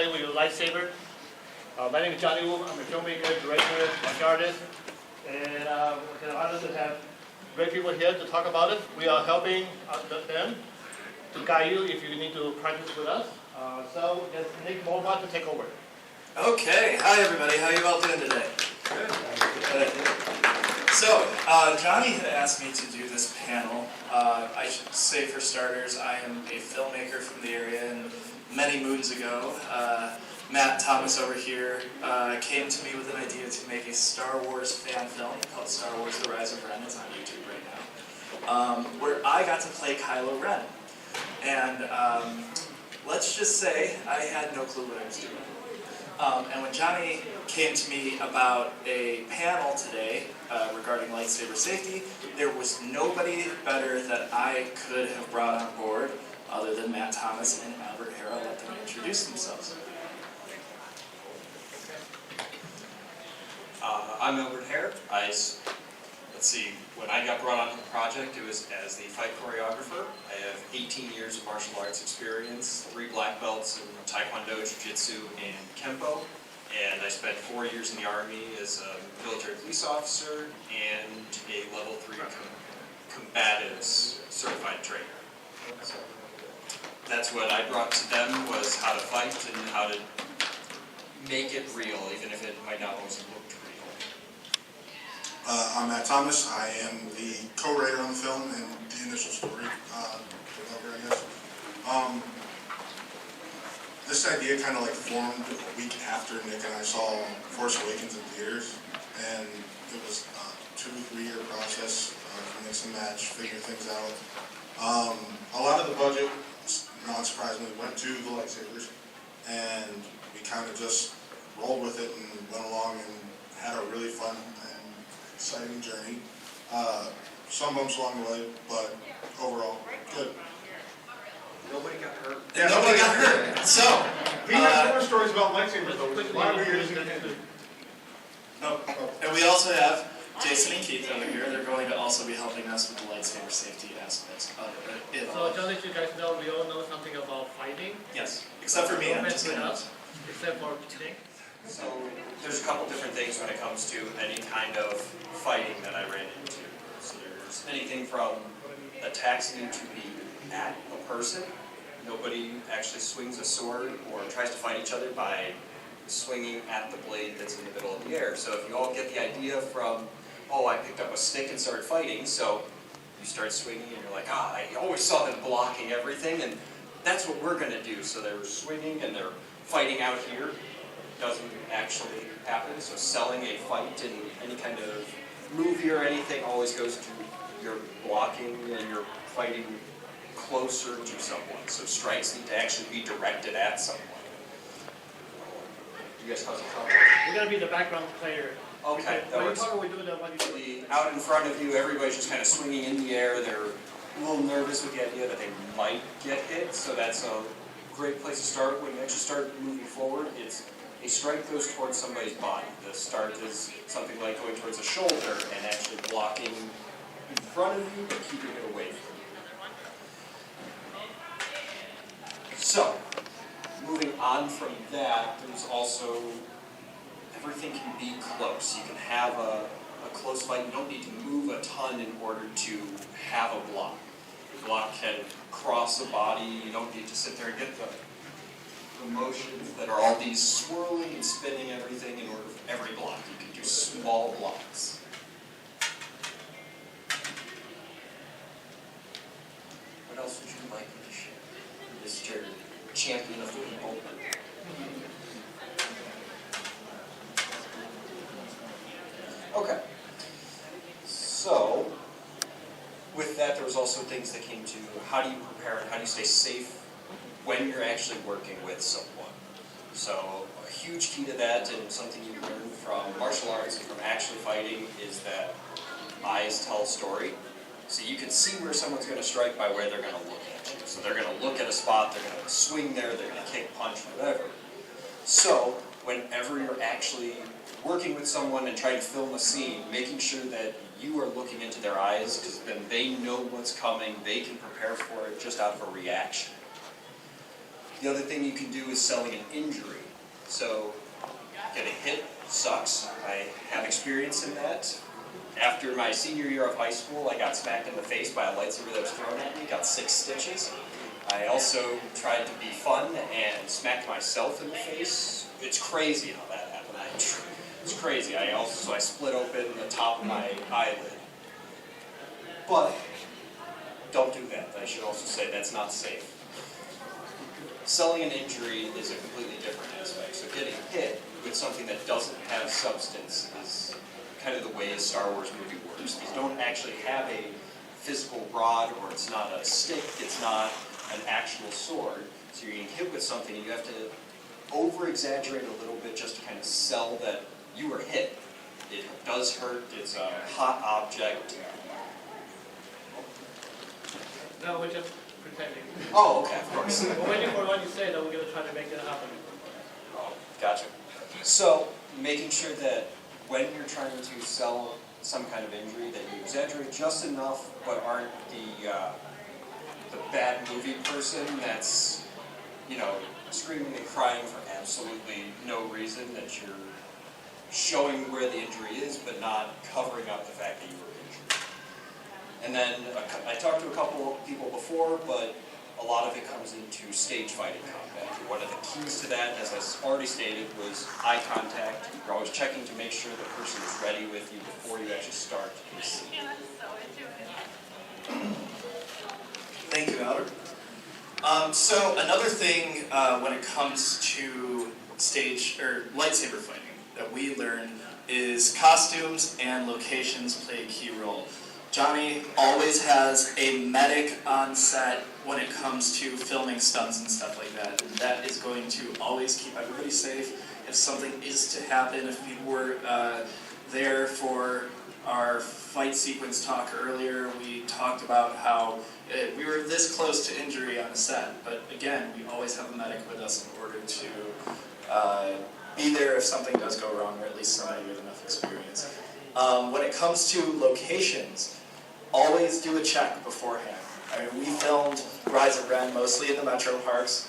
playing with your lightsaber. My name is Johnny Wu. I'm a filmmaker, director, martial artist, and we're honored to have great people here to talk about it. We are helping them to guide you if you need to practice with us. So just Nick Mohbad to take over. Okay, hi everybody. How you all doing today? Good. So, Johnny had asked me to do this panel. I should say for starters, I am a filmmaker from the area, and many moons ago, Matt Thomas over here came to me with an idea to make a Star Wars fan film called Star Wars The Rise of Ren. It's on YouTube right now, where I got to play Kylo Ren. And let's just say I had no clue what I was doing. And when Johnny came to me about a panel today regarding lightsaber safety, there was nobody better that I could have brought on board other than Matt Thomas and Albert Hare. Let them introduce themselves. I'm Albert Hare. Let's see, when I got brought onto the project, it was as the fight choreographer. I have 18 years of martial arts experience, 3 black belts in Taekwondo, Jiu-Jitsu, and Kempo. And I spent 4 years in the Army as a military police officer and a level 3 combatives certified trainer. So that's what I brought to them, was how to fight and how to make it real, even if it might not always look real. I'm Matt Thomas. I am the co-writer on the film and the initial story developer, I guess. This idea kind of like formed a week after Nick and I saw Force Awakens in theaters, and it was a 2-3 year process to mix and match, figure things out. A lot of the budget, not surprisingly, went to the lightsabers, and we kind of just rolled with it and went along and had a really fun and exciting journey. Some bumps along the way, but overall, good. Nobody got hurt. Yeah, nobody got hurt. So, We have more stories about lightsabers though. Why are we using it? and we also have Jason and Keith over here. They're going to also be helping us with the lightsaber safety aspects of it. So just let you guys know, we all know something about fighting. Yes, except for me. I'm just With gonna. us, except for Nick. So there's a couple different things when it comes to any kind of fighting that I ran into. So there's anything from attacks need to be at a person. Nobody actually swings a sword or tries to fight each other by swinging at the blade that's in the middle of the air. So if you all get the idea from, oh, I picked up a stick and started fighting, so you start swinging and you're like, I always saw them blocking everything, and that's what we're going to do. So they're swinging and they're fighting out here. Doesn't actually happen. So selling a fight in any kind of movie or anything always goes to your blocking and your fighting closer to someone. So strikes need to actually be directed at someone. You guys cause a trouble? We're gonna be the background player. Okay, that When you works. talk, we do that when you do. Out in front of you, everybody's just kind of swinging in the air. They're a little nervous with the idea that they might get hit. So that's a great place to start. When you actually start moving forward, it's a strike goes towards somebody's body. The start is something like going towards a shoulder and actually blocking in front of you, but keeping it away from you. So, moving on from that, there's also, everything can be close. You can have a close fight. You don't need to move a ton in order to have a block. The block can cross the body. You don't need to sit there and get the motions that are all these swirling and spinning everything in order for every block. You can do small blocks. What else would you like me to share, Mr. Champion of the People? Okay. So, with that, there was also things that came to how do you prepare and how do you stay safe when you're actually working with someone. So a huge key to that, and something you learn from martial arts and from actually fighting, is that eyes tell a story. So you can see where someone's going to strike by where they're going to look at you. So they're going to look at a spot, they're going to swing there, they're going to kick, punch, whatever. So whenever you're actually working with someone and trying to film a scene, making sure that you are looking into their eyes, because then they know what's coming, they can prepare for it just out of a reaction. The other thing you can do is selling an injury. So getting hit sucks. I have experience in that. After my senior year of high school, I got smacked in the face by a lightsaber that was thrown at me, got 6 stitches. I also tried to be fun and smacked myself in the face. It's crazy how that happened. It's crazy. So I split open the top of my eyelid. But don't do that. I should also say that's not safe. Selling an injury is a completely different aspect. So getting hit with something that doesn't have substance is kind of the way a Star Wars movie works. These don't actually have a physical rod, or it's not a stick, it's not an actual sword. So you're getting hit with something and you have to over-exaggerate a little bit just to kind of sell that you were hit. It does hurt, it's a hot object. No, we're just pretending. Oh, okay, of course. We're waiting for what you say, then we're going to try to make it happen. Oh, gotcha. So, making sure that when you're trying to sell some kind of injury, that you exaggerate just enough, but aren't the bad movie person that's, screaming and crying for absolutely no reason, that you're showing where the injury is, but not covering up the fact that you were injured. And then, I talked to a couple of people before, but a lot of it comes into stage fighting combat. One of the keys to that, as I already stated, was eye contact. You're always checking to make sure the person is ready with you before you actually start the scene. Thank you, Albert. So another thing when it comes to stage or lightsaber fighting that we learned is costumes and locations play a key role. Johnny always has a medic on set when it comes to filming stunts and stuff like that. And that is going to always keep everybody safe. If something is to happen, if people were there for our fight sequence talk earlier, we talked about how we were this close to injury on the set. But again, we always have a medic with us in order to be there if something does go wrong, or at least somebody with enough experience. When it comes to locations, always do a check beforehand. I mean, we filmed Rise of Ren mostly in the metro parks,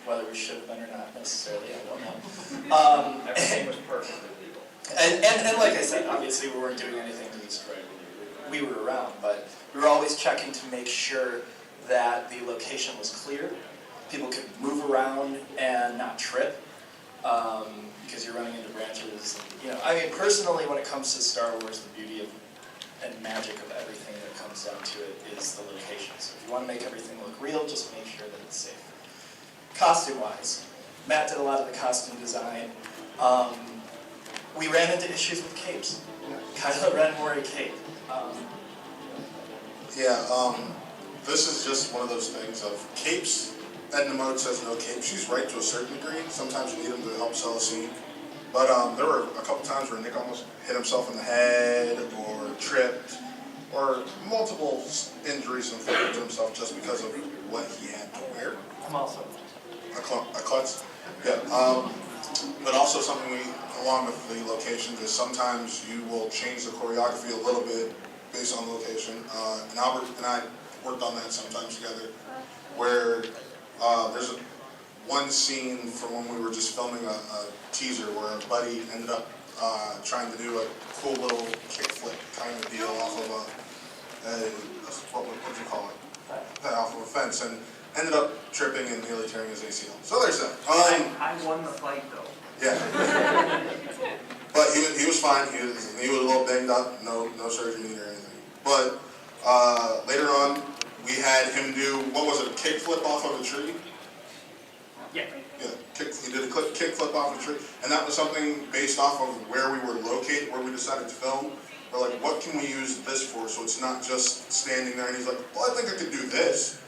whether we should have been or not necessarily, I don't know. Everything was perfectly legal. And like I said, obviously we weren't doing anything to destroy it. We were around, but we were always checking to make sure that the location was clear, people could move around and not trip, because you're running into branches. I mean, personally, when it comes to Star Wars, the beauty of and magic of everything that comes down to it is the location. So if you want to make everything look real, just make sure that it's safe. Costume-wise, Matt did a lot of the costume design. We ran into issues with capes. Kylo Ren wore a cape. This is just one of those things of capes. Edna Mode says no capes. She's right to a certain degree. Sometimes you need them to help sell a scene. But there were a couple times where Nick almost hit himself in the head or tripped, or multiple injuries inflicted to himself just because of what he had to wear. I'm also. A klutz. Yeah. But also something along with the locations, is sometimes you will change the choreography a little bit based on location. And Albert and I worked on that sometimes together, where there's one scene from when we were just filming a teaser where a buddy ended up trying to do a cool little kickflip kind of deal off of what would you call it? Off of a fence, and ended up tripping and nearly tearing his ACL. So there's that. I won the fight though. Yeah. But he was fine. He was a little banged up. No surgery needed or anything. But later on, we had him do, what was it, a kickflip off of a tree? Yeah. Yeah, he did a kickflip off a tree, and that was something based off of where we were located, where we decided to film. We're like, what can we use this for? So it's not just standing there. And he's like, well, I think I could do this.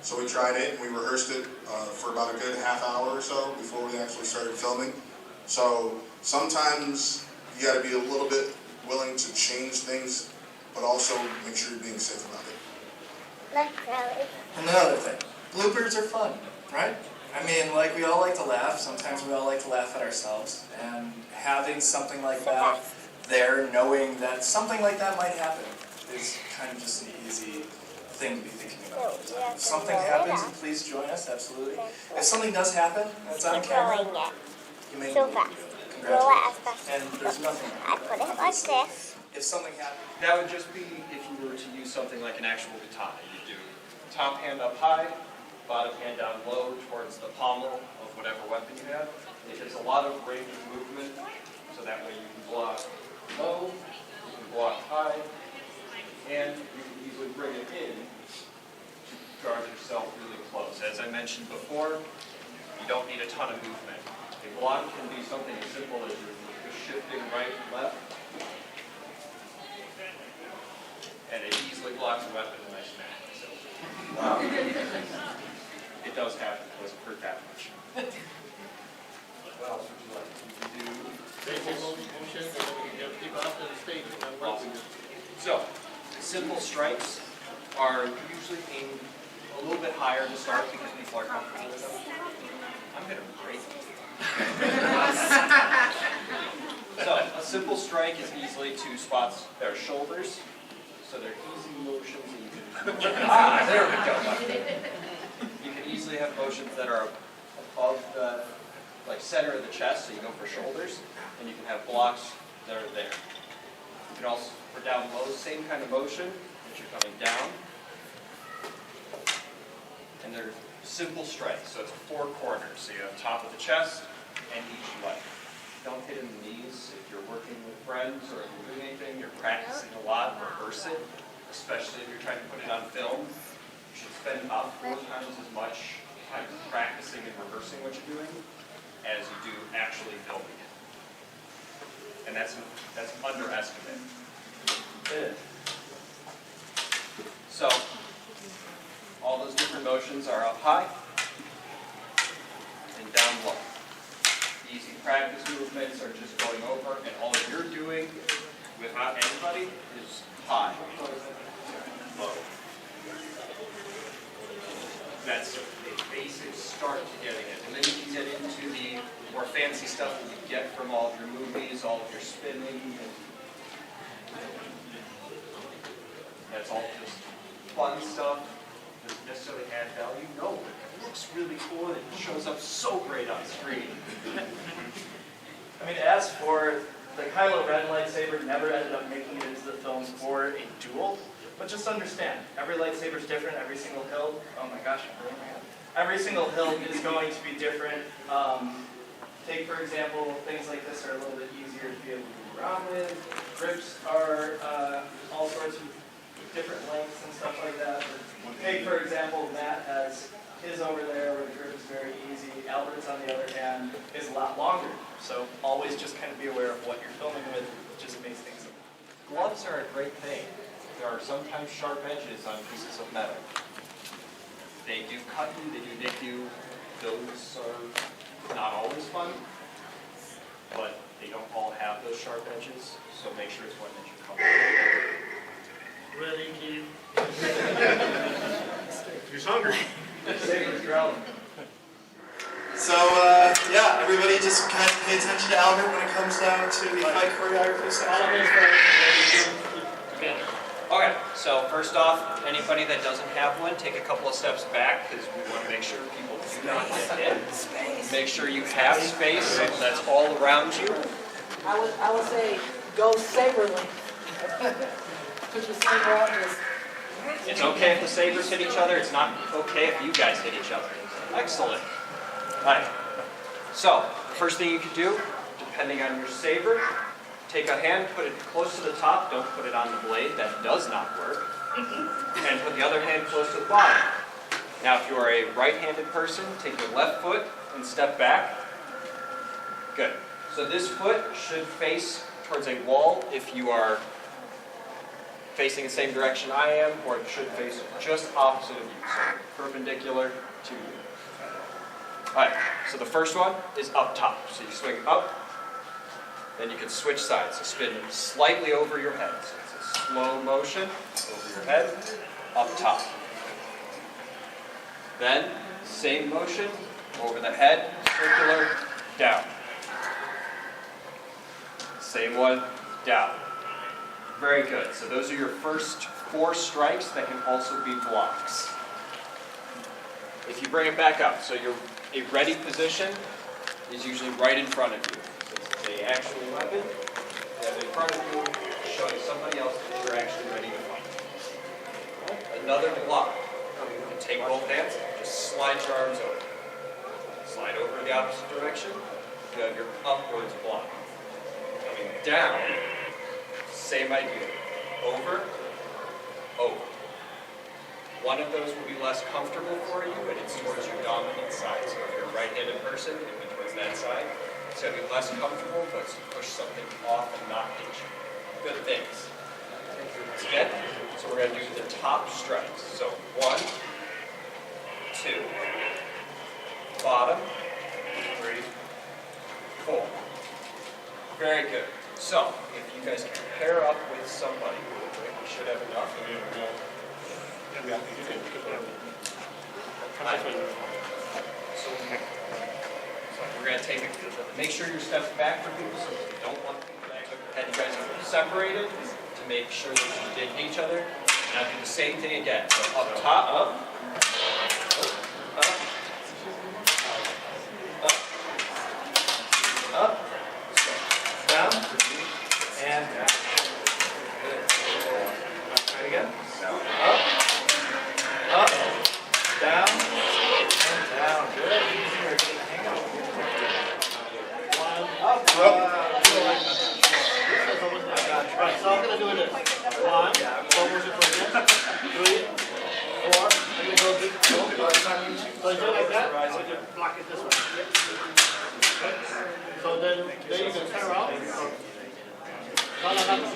So we tried it and we rehearsed it for about a good half hour or so before we actually started filming. So sometimes you got to be a little bit willing to change things, but also make sure you're being safe about it. And another thing, bloopers are fun, right? I mean, like, we all like to laugh. Sometimes we all like to laugh at ourselves. And having something like that there, knowing that something like that might happen, is kind of just an easy thing to be thinking about. If something happens, please join us, absolutely. If something does happen, that's on camera, you may So fast. Roll it as fast and there's nothing. I put it like this. If something happens, That would just be if you were to use something like an actual katana. You do top hand up high, bottom hand down low towards the pommel of whatever weapon you have. It gives a lot of range of movement, so that way you can block low, you can block high, and you can easily bring it in to guard yourself really close. As I mentioned before, you don't need a ton of movement. A block can be something as simple as you're shifting right and left, and it easily blocks a weapon and I smack myself. It does happen, it doesn't hurt that much. What else would you like? You can do Basic motion, and then we can get people out to the stage. And then Awesome. So, simple strikes are usually aimed a little bit higher to start because people are comfortable with them. I'm going to break them. So, a simple strike is easily to spots their shoulders. So they're easy motions that you can... there we go. You can easily have motions that are above the center of the chest, so you go for shoulders, and you can have blocks that are there. You can also, for down low, same kind of motion, that you're coming down. And they're simple strikes, so it's 4 corners. So you have top of the chest and each leg. Don't hit in the knees. If you're working with friends or if you're doing anything, you're practicing a lot, rehearse it, especially if you're trying to put it on film. You should spend about 4 times as much time practicing and rehearsing what you're doing as you do actually filming it. And that's an underestimate. So, all those different motions are up high and down low. Easy practice movements are just going over, and all you're doing without anybody is high, low. That's the basic start to getting it. And then you can get into the more fancy stuff that you get from all of your movies, all of your spinning. And that's all just fun stuff. Doesn't necessarily add value. No, it looks really cool and it shows up so great on screen. I mean, as for the Kylo Ren lightsaber, never ended up making it into the films for a duel. But just understand, every lightsaber is different. Every single hilt. Oh my gosh, I'm burning my hand. Every single hilt is going to be different. Take for example, things like this are a little bit easier to be able to move around with. Grips are all sorts of different lengths and stuff like that. Take for example, Matt has his over there where the grip is very easy. Albert's on the other hand is a lot longer. So always just kind of be aware of what you're filming with. It just makes things simple. Gloves are a great thing. There are sometimes sharp edges on pieces of metal. They do cut you, they do nick you. Those are not always fun, but they don't all have those sharp edges, so make sure it's one that you cover. Ready, Keith? He's hungry. Saber's growling. So, yeah, everybody just kind of pay attention to Albert when it comes down to the fight choreography section. Okay, so first off, anybody that doesn't have one, take a couple of steps back because we want to make sure people do not get hit. Make sure you have space that's all around you. I would say go Saberly. Put your saber out just. It's okay if the sabers hit each other. It's not okay if you guys hit each other. Excellent. All right. So, first thing you can do, depending on your saber, take a hand, put it close to the top. Don't put it on the blade. That does not work. And put the other hand close to the bottom. Now, if you are a right-handed person, take your left foot and step back. Good. So this foot should face towards a wall if you are facing the same direction I am, or it should face just opposite of you, so perpendicular to you. Alright, so the first one is up top. So you swing up, then you can switch sides. So spin slightly over your head. So it's a slow motion over your head, up top. Then, same motion, over the head, circular, down. Same one, down. Very good. So those are your first 4 strikes that can also be blocks. If you bring it back up, so a ready position is usually right in front of you. So it's the actual weapon, you have it in front of you, showing somebody else that you're actually ready to fight. Another block. You can take both hands, just slide your arms over. Slide over in the opposite direction, you have your upwards block. Coming down, same idea. Over, over. One of those will be less comfortable for you, and it's towards your dominant side. So if you're a right-handed person, it'll be towards that side. It's going to be less comfortable, but to push something off and not hit you. Good things. Okay? So we're going to do the top strikes. So 1, 2, bottom, 3, 4. Very good. So if you guys can pair up with somebody, we should have enough. So we're going to take make sure your steps back for people, so you don't want people back. And you guys are separated to make sure that you didn't hit each other. Now do the same thing again. So up top, up, up, down, and down. Try it again. Up, up, down, and down. Good. You're getting the hang of it. Up, Right, so I'm gonna do this. 1, slow motion for this. 3, 4. I'm gonna go deep. So you do it like that. So you block it this way. Okay. So then you can turn around. No, not that one.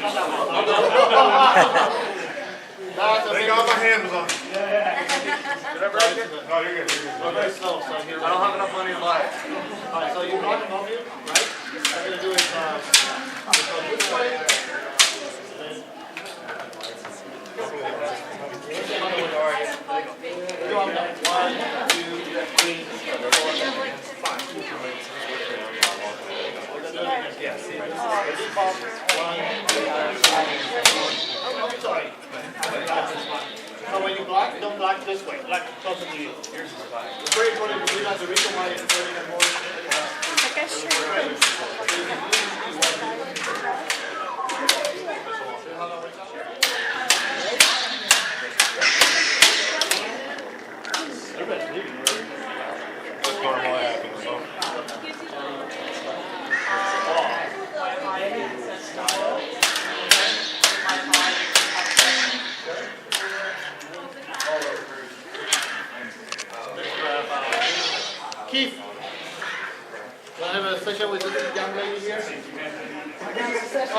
Thank God my hand was on. Did I break it? No, you're good. Go very slow. So here. I don't have enough money in life. All right, so you block him over you, right? I'm gonna do it. So this way. So when you block, don't block this way, block closer to you. It's very important to do that. The reason why it's very Keith, do I have a session with this young lady here? Okay, you're in session.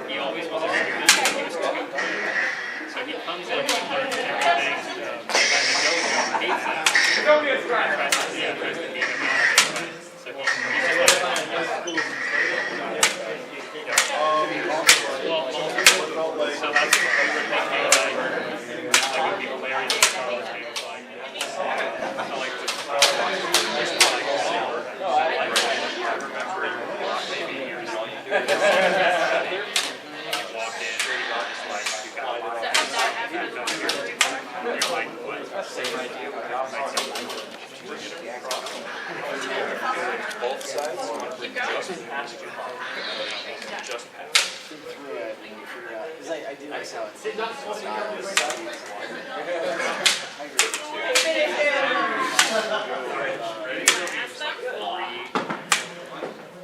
He always was a he was cooking. So he comes in and learns everything. And the dojo hates it. Yeah, tries to keep him out of it. So so that's what we were thinking. Like would be hilarious if Charles was like, I like to just like Saber. So like I remember maybe years all you do is walk in, just like you got you're like, what? Same idea. Both sides, just past you. Just past. Because I do like how it's See, that's what